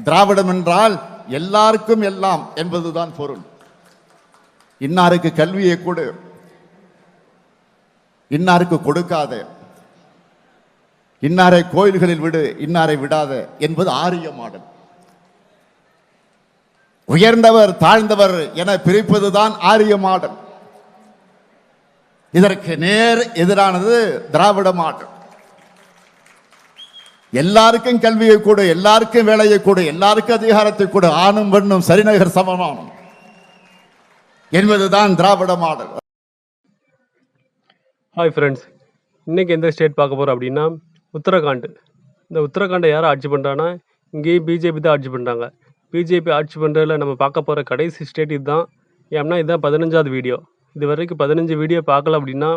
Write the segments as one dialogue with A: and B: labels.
A: திராவிடம் என்றால் எல்லாருக்கும் எல்லாம் என்பதுதான் பொருள். இன்னாருக்கு கல்வியை கொடு, இன்னாருக்கு கொடுக்காத, இன்னாரை கோயில்களில் விடு, இன்னாரை விடாத என்பது ஆரிய மாடல். உயர்ந்தவர் தாழ்ந்தவர் என பிரிப்பதுதான் ஆரிய மாடல். இதற்கு நேர் எதிரானது திராவிட மாடல். எல்லாருக்கும் கல்வியை கொடு, எல்லாருக்கும் வேலையை கொடு, எல்லாருக்கும் அதிகாரத்தை கொடு, ஆணும் பெண்ணும் சரிநகர் சமமானம் என்பதுதான் திராவிட மாடல்.
B: ஹாய் ஃப்ரெண்ட்ஸ், இன்றைக்கி எந்த ஸ்டேட் பார்க்க போகிறோம் அப்படின்னா உத்தரகாண்ட். இந்த உத்தரகாண்டை யார் ஆட்சி பண்ணுறாங்கன்னா இங்கேயும் பிஜேபி தான் ஆட்சி பண்ணுறாங்க. பிஜேபி ஆட்சி பண்ணுறதுல நம்ம பார்க்க போகிற கடைசி ஸ்டேட் இதுதான். ஏன்னா இதுதான் 15வது வீடியோ. இது வரைக்கும் 15 வீடியோ பார்க்கல அப்படின்னா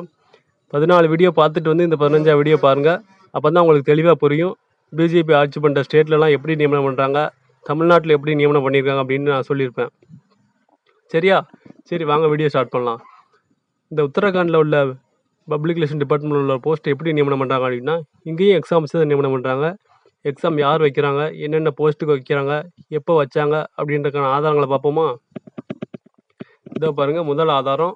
B: 14 வீடியோ பார்த்துட்டு வந்து இந்த 15வது வீடியோ பாருங்கள். அப்போ தான் உங்களுக்கு தெளிவாக புரியும் பிஜேபி ஆட்சி பண்ணுற ஸ்டேட்லலாம் எப்படி நியமனம் பண்ணுறாங்க, தமிழ்நாட்டில் எப்படி நியமனம் பண்ணியிருக்காங்க அப்படின்னு நான் சொல்லியிருப்பேன். சரியா? சரி, வாங்க வீடியோ ஸ்டார்ட் பண்ணலாம். இந்த உத்தரகாண்டில் உள்ள பப்ளிக் ரிலேஷன் டிபார்ட்மெண்ட் உள்ள போஸ்ட் எப்படி நியமனம் பண்ணுறாங்க அப்படின்னா இங்கேயும் எக்ஸாம் வச்சு தான் நியமனம் பண்ணுறாங்க. எக்ஸாம் யார் வைக்கிறாங்க, என்னென்ன போஸ்ட்டுக்கு வைக்கிறாங்க, எப்போ வச்சாங்க அப்படின்றக்கான ஆதாரங்களை பார்ப்போமா? இதை பாருங்கள். முதல் ஆதாரம்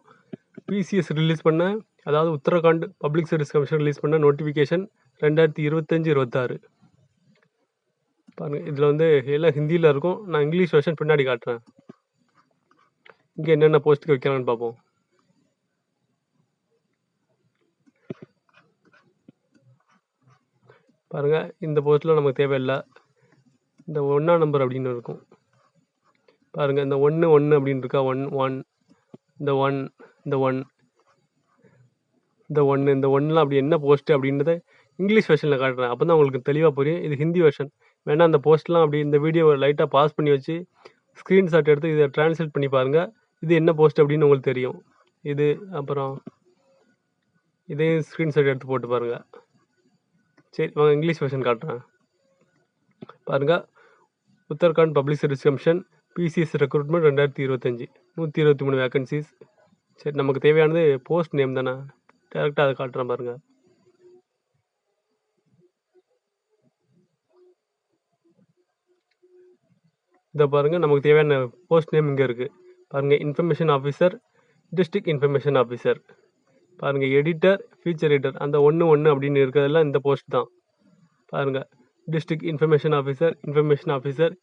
B: பிசிஎஸ் ரிலீஸ் பண்ண, அதாவது Uttarakhand public service commission release பண்ண நோட்டிஃபிகேஷன் 2025-26 பாருங்கள். இதில் வந்து எல்லாம் ஹிந்தியில் இருக்கும். நான் இங்கிலீஷ் வெர்ஷன் பின்னாடி காட்டுறேன். இங்கே என்னென்ன போஸ்ட்டுக்கு வைக்கிறாங்கன்னு பார்ப்போம். பாருங்கள், இந்த போஸ்ட்டில் நமக்கு தேவையில்லை. இந்த 1ஆம் நம்பர் அப்படின்னு இருக்கும் பாருங்கள். இந்த 1 அப்படின்னு இருக்கா, 1 இந்த 1 இந்த 1 இந்த 1 இந்த 1லாம் அப்படி என்ன போஸ்ட்டு அப்படின்றத இங்கிலீஷ் வெர்ஷனில் காட்டுறேன். அப்போ தான் உங்களுக்கு தெளிவாக புரியும். இது ஹிந்தி வெர்ஷன். வேணால் அந்த போஸ்ட்லாம் அப்படி இந்த வீடியோவை லைட்டாக பாஸ் பண்ணி வச்சு ஸ்க்ரீன்ஷாட் எடுத்து இதை ட்ரான்ஸ்லேட் பண்ணி பாருங்கள். இது என்ன போஸ்ட் அப்படின்னு உங்களுக்கு தெரியும். இது அப்புறம் இதையும் ஸ்க்ரீன்ஷாட் எடுத்து போட்டு பாருங்கள். சரி, வாங்க இங்கிலீஷ் வெர்ஷன் காட்டுறேன். பாருங்கள். Uttarakhand public service commission BCS recruitment 2025 123 vacancies. சரி, நமக்கு தேவையானது போஸ்ட் நேம் தானே, டேரெக்டாக அதை காட்டுறேன் பாருங்கள். இதை பாருங்கள், நமக்கு தேவையான போஸ்ட் நேம் இங்கே இருக்குது பாருங்கள். Information officer, district information officer. பாருங்கள், எடிட்டர், ஃபீச்சர் எடிட்டர், அந்த 1 அப்படின்னு இருக்கிறதெல்லாம் இந்த போஸ்ட் தான். பாருங்கள், district information officer,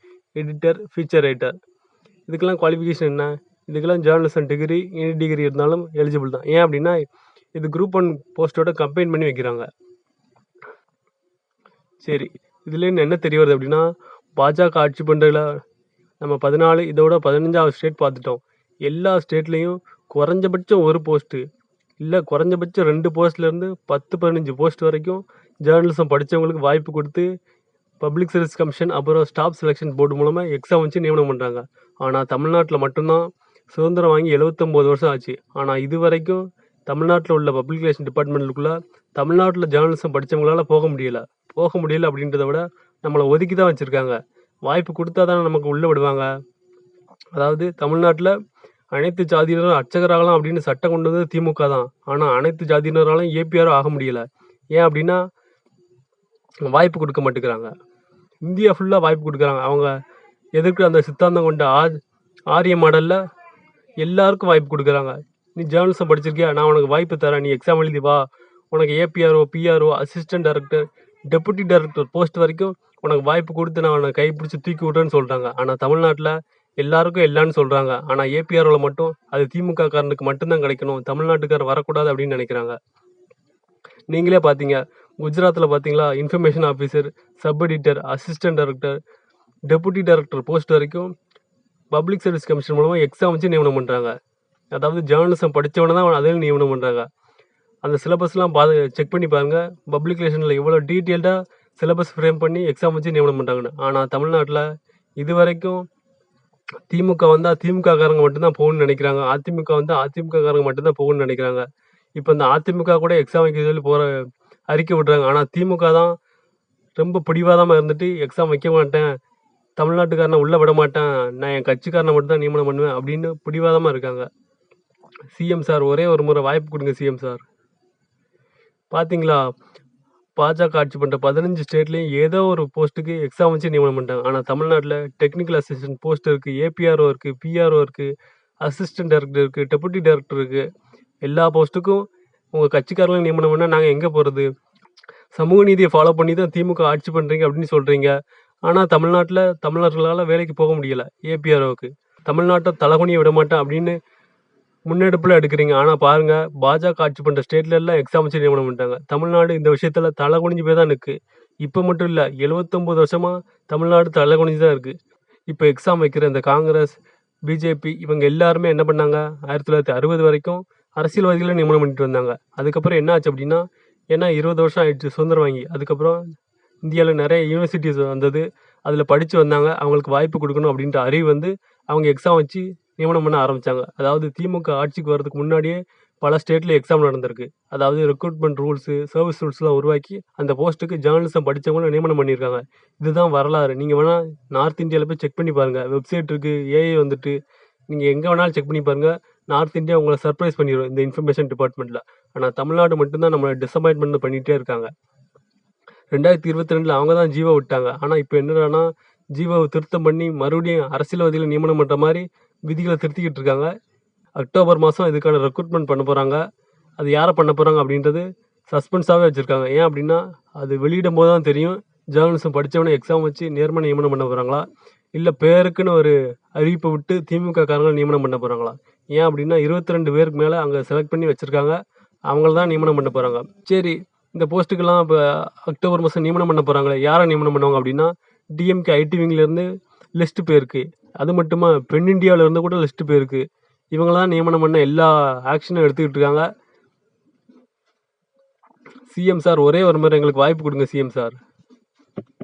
B: editor, feature writer. இதுக்கெல்லாம் குவாலிஃபிகேஷன் என்ன? இதுக்கெல்லாம் ஜேர்னலிசம் டிகிரி, எனி டிகிரி இருந்தாலும் எலிஜிபிள் தான். ஏன் அப்படின்னா இது குரூப் 1 போஸ்ட்டோட கம்பைன் பண்ணி வைக்கிறாங்க. சரி, இதுலேருந்து என்ன தெரிய வருது அப்படின்னா பாஜக ஆட்சி பண்ணுறதுல நம்ம 14, இதோட 15வது ஸ்டேட் பார்த்துட்டோம். எல்லா ஸ்டேட்லேயும் குறைஞ்சபட்சம் ஒரு போஸ்ட்டு இல்லை, குறைஞ்சபட்சம் 2 போஸ்ட்லேருந்து 10-15 போஸ்ட் வரைக்கும் ஜேர்னலிசம் படித்தவங்களுக்கு வாய்ப்பு கொடுத்து பப்ளிக் சர்வீஸ் கமிஷன் அப்புறம் ஸ்டாஃப் செலெக்ஷன் போர்டு மூலமாக எக்ஸாம் வச்சு நியமனம் பண்ணுறாங்க. ஆனால் தமிழ்நாட்டில் மட்டும்தான் சுதந்திரம் வாங்கி 79 வருஷம் ஆச்சு. ஆனால் இது வரைக்கும் தமிழ்நாட்டில் உள்ள பப்ளிக் ரிலேஷன் டிபார்ட்மெண்ட்டுக்குள்ளே தமிழ்நாட்டில் ஜேர்னலிசம் படித்தவங்களால போக முடியலை அப்படின்றத விட நம்மளை ஒதுக்கி தான் வச்சுருக்காங்க. வாய்ப்பு கொடுத்தா தானே நமக்கு உள்ளே விடுவாங்க. அதாவது தமிழ்நாட்டில் அனைத்து ஜாதியினரும் அர்ச்சகராகலாம் அப்படின்னு சட்டம் கொண்டு வந்து திமுக தான். ஆனால் அனைத்து ஜாதியினராலும் ஏபிஆரும் ஆக முடியலை. ஏன் அப்படின்னா வாய்ப்பு கொடுக்க மாட்டேங்கிறாங்க. இந்தியா ஃபுல்லாக வாய்ப்பு கொடுக்குறாங்க. அவங்க எதிர்க்கிற அந்த சித்தாந்தம் கொண்ட ஆரிய மாடலில் எல்லாருக்கும் வாய்ப்பு கொடுக்குறாங்க. நீ ஜேர்னலிசம் படிச்சிருக்கியா, நான் உனக்கு வாய்ப்பு தரேன், நீ எக்ஸாம் எழுதி வா, உனக்கு APRO, PRO, assistant director, deputy director post வரைக்கும் உனக்கு வாய்ப்பு கொடுத்து நான் உனக்கு கைப்பிடிச்சி தூக்கி விட்றேன்னு சொல்கிறாங்க. ஆனால் தமிழ்நாட்டில் எல்லாருக்கும் எல்லான்னு சொல்கிறாங்க. ஆனால் ஏபிஆர்ஓவில் மட்டும் அது திமுக காரனுக்கு மட்டும்தான் கிடைக்கணும், தமிழ்நாட்டுக்காரர் வரக்கூடாது அப்படின்னு நினைக்கிறாங்க. நீங்களே பார்த்தீங்க, குஜராத்தில் பார்த்தீங்களா, information officer, sub editor, assistant director, deputy director post வரைக்கும் பப்ளிக் சர்வீஸ் கமிஷன் மூலமாக எக்ஸாம் வச்சு நியமனம் பண்ணுறாங்க. அதாவது ஜேர்னலிசம் படித்தவனை தான் அதில் நியமனம் பண்ணுறாங்க. அந்த சிலபஸ்லாம் செக் பண்ணி பாருங்கள். பப்ளிக் ரிலேஷனில் எவ்வளோ டீட்டெயில்டாக சிலபஸ் ஃப்ரேம் பண்ணி எக்ஸாம் வச்சு நியமனம் பண்ணுறாங்கன்னு. ஆனால் தமிழ்நாட்டில் இது வரைக்கும் திமுக வந்தால் திமுக காரங்க மட்டும்தான் போகணும்னு நினைக்கிறாங்க, அதிமுக வந்தால் அதிமுக காரங்க மட்டும்தான் போகணும்னு நினைக்கிறாங்க. இப்போ இந்த அதிமுக கூட எக்ஸாம் வைக்க சொல்லி போகிற அறிக்கை விட்றாங்க. ஆனால் திமுக தான் ரொம்ப பிடிவாதமாக இருந்துட்டு எக்ஸாம் வைக்க மாட்டேன், தமிழ்நாட்டுக்காரனை உள்ளே விட மாட்டேன், நான் என் கட்சிக்காரனை மட்டும் தான் நியமனம் பண்ணுவேன் அப்படின்னு பிடிவாதமாக இருக்காங்க. சிஎம் சார், ஒரே ஒரு முறை வாய்ப்பு கொடுங்க சிஎம் சார். பார்த்தீங்களா, பாஜக ஆட்சி பண்ற 15 ஸ்டேட்லயும் ஏதோ ஒரு போஸ்ட்டுக்கு எக்ஸாம் வச்சு நியமனம் பண்ணிட்டாங்க. ஆனா தமிழ்நாட்டுல டெக்னிக்கல் அசிஸ்டன்ட் போஸ்ட் இருக்கு, ஏபிஆர்ஓ இருக்கு, பிஆர்ஓ இருக்கு, அசிஸ்டன்ட் டைரக்டர் இருக்கு, டெபுட்டி டைரக்டர் இருக்கு. எல்லா போஸ்ட்டுக்கும் உங்க கட்சிக்காரங்களும் நியமனம் பண்ணா நாங்க எங்க போறது? சமூக நீதியை ஃபாலோ பண்ணி தான் திமுக ஆட்சி பண்றீங்க அப்படின்னு சொல்றீங்க. ஆனா தமிழ்நாட்டுல தமிழர்களால வேலைக்கு போக முடியல ஏபிஆர்ஓக்கு. தமிழ்நாட்டை தலகுனிய விட மாட்டேன் அப்படின்னு முன்னெடுப்புல எடுக்கிறீங்க. ஆனா பாருங்க, பாஜக ஆட்சி பண்ற ஸ்டேட்ல எல்லாம் எக்ஸாம் வச்சு நியமனம் பண்ணிட்டாங்க. தமிழ்நாடு இந்த விஷயத்துல தலை குனிஞ்சு போய் தான் நிற்கு. இப்ப மட்டும் இல்ல, 79 வருஷமா தமிழ்நாடு தலை குனிஞ்சு தான் இருக்கு. இப்ப எக்ஸாம் வைக்கிற இந்த காங்கிரஸ், பிஜேபி இவங்க எல்லாருமே என்ன பண்ணாங்க, 1960 வரைக்கும் அரசியல்வாதிகளை நியமனம் பண்ணிட்டு வந்தாங்க. அதுக்கப்புறம் என்ன ஆச்சு அப்படின்னா, ஏன்னா 20 வருஷம் ஆயிடுச்சு சுதந்திரம் வாங்கி. அதுக்கப்புறம் இந்தியாவில் நிறைய யூனிவர்சிட்டிஸ் வந்தது. அதில் படித்து வந்தாங்க. அவங்களுக்கு வாய்ப்பு கொடுக்கணும் அப்படின்ற அறிவு வந்து அவங்க எக்ஸாம் வச்சு நியமனம் பண்ண ஆரம்பித்தாங்க. அதாவது திமுக ஆட்சிக்கு வர்றதுக்கு முன்னாடியே பல ஸ்டேட்டில் எக்ஸாம் நடந்திருக்கு. அதாவது ரெக்ரூட்மெண்ட் ரூல்ஸு, சர்வீஸ் ரூல்ஸ்லாம் உருவாக்கி அந்த போஸ்ட்டுக்கு ஜேர்னலிசம் படித்தவங்களும் நியமனம் பண்ணியிருக்காங்க. இதுதான் வரலாறு. நீங்கள் வேணால் நார்த் இந்தியாவில் போய் செக் பண்ணி பாருங்கள். வெப்சைட் இருக்குது, ஏஐ வந்துட்டு நீங்கள் எங்கே வேணாலும் செக் பண்ணி பாருங்கள். நார்த் இந்தியா உங்களை சர்ப்ரைஸ் பண்ணிடும் இந்த இன்ஃபர்மேஷன் டிபார்ட்மெண்ட்டில். ஆனால் தமிழ்நாடு மட்டும்தான் நம்மளை டிசப்பாயின்மெண்ட் பண்ணிகிட்டே இருக்காங்க. 2022 அவங்க தான் ஜீவோ விட்டாங்க. ஆனால் இப்போ என்னடான்னா ஜீவோவை திருத்தம் பண்ணி மறுபடியும் அரசியல்வாதிகளை நியமனம் பண்ணுற மாதிரி விதிகளை திருத்திக்கிட்டு இருக்காங்க. அக்டோபர் மாதம் இதுக்கான ரெக்ரூட்மெண்ட் பண்ண போகிறாங்க. அது யாரை பண்ண போகிறாங்க அப்படின்றது சஸ்பென்ஸாகவே வச்சுருக்காங்க. ஏன் அப்படின்னா அது வெளியிடும் போது தான் தெரியும். ஜேர்னலிசம் படித்தவனே எக்ஸாம் வச்சு நேர்மையாக நியமனம் பண்ண போகிறாங்களா, இல்லை பேருக்குன்னு ஒரு அறிவிப்பை விட்டு திமுக காரங்களை நியமனம் பண்ண போகிறாங்களா? ஏன் அப்படின்னா 22 பேருக்கு மேலே அங்கே செலக்ட் பண்ணி வச்சுருக்காங்க. அவங்கள தான் நியமனம் பண்ண போகிறாங்க. சரி, இந்த போஸ்ட்டுக்கெல்லாம் இப்போ அக்டோபர் மாதம் நியமனம் பண்ண போகிறாங்களே, யாரை நியமனம் பண்ணுவாங்க அப்படின்னா டிஎம்கே ஐடி விங்லேருந்து லிஸ்ட்டு போயிருக்கு. அது மட்டுமா பெண் இந்தியாவிலேருந்து கூட லிஸ்ட்டு போயிருக்கு. இவங்களாம் நியமனம் பண்ண எல்லா ஆக்ஷனும் எடுத்துக்கிட்டு இருக்காங்க. சிஎம் சார் ஒரே ஒரு முறை எங்களுக்கு வாய்ப்பு கொடுங்க சிஎம் சார்.